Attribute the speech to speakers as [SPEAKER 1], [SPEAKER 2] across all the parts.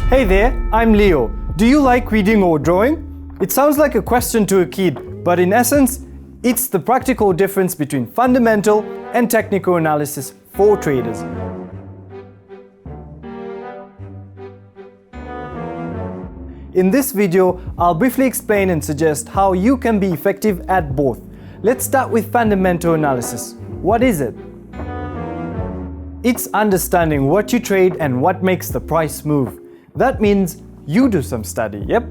[SPEAKER 1] Hey there, I'm Leo. Do you like reading or drawing? It sounds like a question to a kid, but in essence, it's the practical difference between fundamental and technical analysis for traders. In this video, I'll briefly explain and suggest how you can be effective at both. Let's start with fundamental analysis. What is it? It's understanding what you trade and what makes the price move. That means you do some study, yep.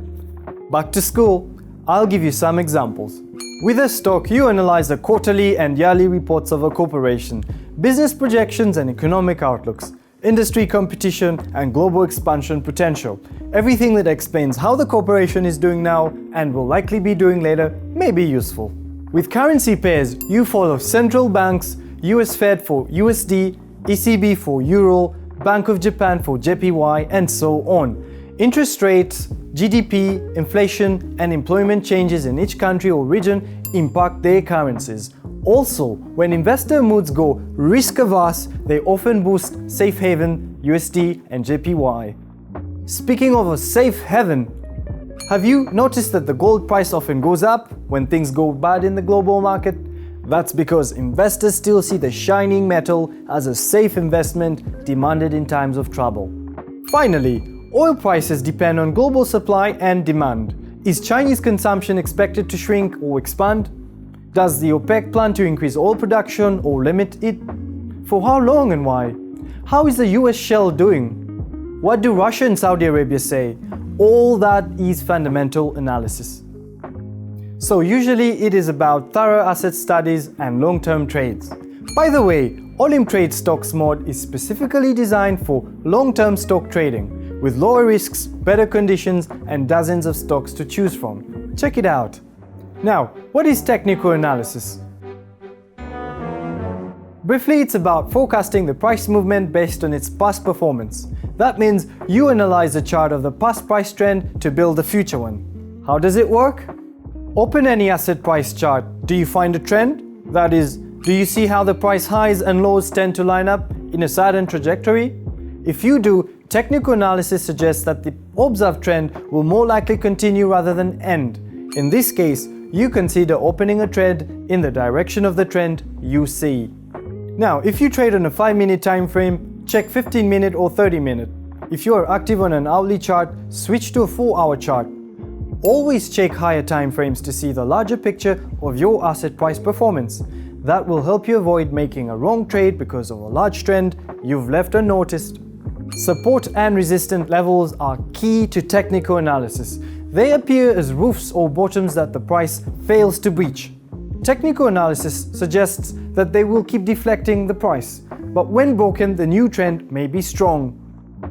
[SPEAKER 1] Back to school, I'll give you some examples. With a stock, you analyze the quarterly and yearly reports of a corporation, business projections and economic outlooks, industry competition and global expansion potential. Everything that explains how the corporation is doing now and will likely be doing later may be useful. With currency pairs, you follow central banks, US Fed for USD, ECB for Euro, Bank of Japan for JPY, and so on. Interest rates, GDP, inflation, and employment changes in each country or region impact their currencies. Also, when investor moods go risk-averse, they often boost safe haven, USD, and JPY. Speaking of a safe haven, have you noticed that the gold price often goes up when things go bad in the global market? That's because investors still see the shining metal as a safe investment demanded in times of trouble. Finally, oil prices depend on global supply and demand. Is Chinese consumption expected to shrink or expand? Does the OPEC plan to increase oil production or limit it? For how long and why? How is the US shale doing? What do Russia and Saudi Arabia say? All that is fundamental analysis. So usually it is about thorough asset studies and long-term trades. By the way, Olymp Trade Stocks mod is specifically designed for long-term stock trading, with lower risks, better conditions, and dozens of stocks to choose from. Check it out. Now, what is technical analysis? Briefly, it's about forecasting the price movement based on its past performance. That means you analyze a chart of the past price trend to build a future one. How does it work? Open any asset price chart. Do you find a trend? That is, do you see how the price highs and lows tend to line up in a certain trajectory? If you do, technical analysis suggests that the observed trend will more likely continue rather than end. In this case, you consider opening a trend in the direction of the trend you see. Now, if you trade on a 5-minute time frame, check 15-minute or 30-minute. If you are active on an hourly chart, switch to a 4-hour chart. Always check higher time frames to see the larger picture of your asset price performance. That will help you avoid making a wrong trade because of a large trend you've left unnoticed. Support and resistance levels are key to technical analysis. They appear as roofs or bottoms that the price fails to breach. Technical analysis suggests that they will keep deflecting the price, but when broken, the new trend may be strong.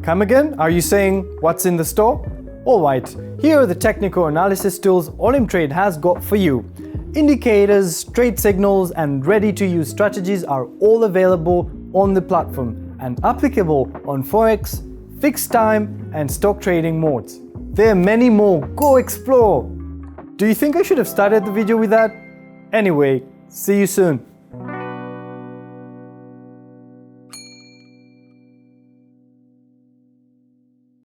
[SPEAKER 1] Come again? Are you saying what's in the store? Alright, here are the technical analysis tools Olymp Trade has got for you. Indicators, trade signals, and ready-to-use strategies are all available on the platform and applicable on Forex, fixed time, and stock trading modes. There are many more. Go explore! Do you think I should have started the video with that? Anyway, see you soon.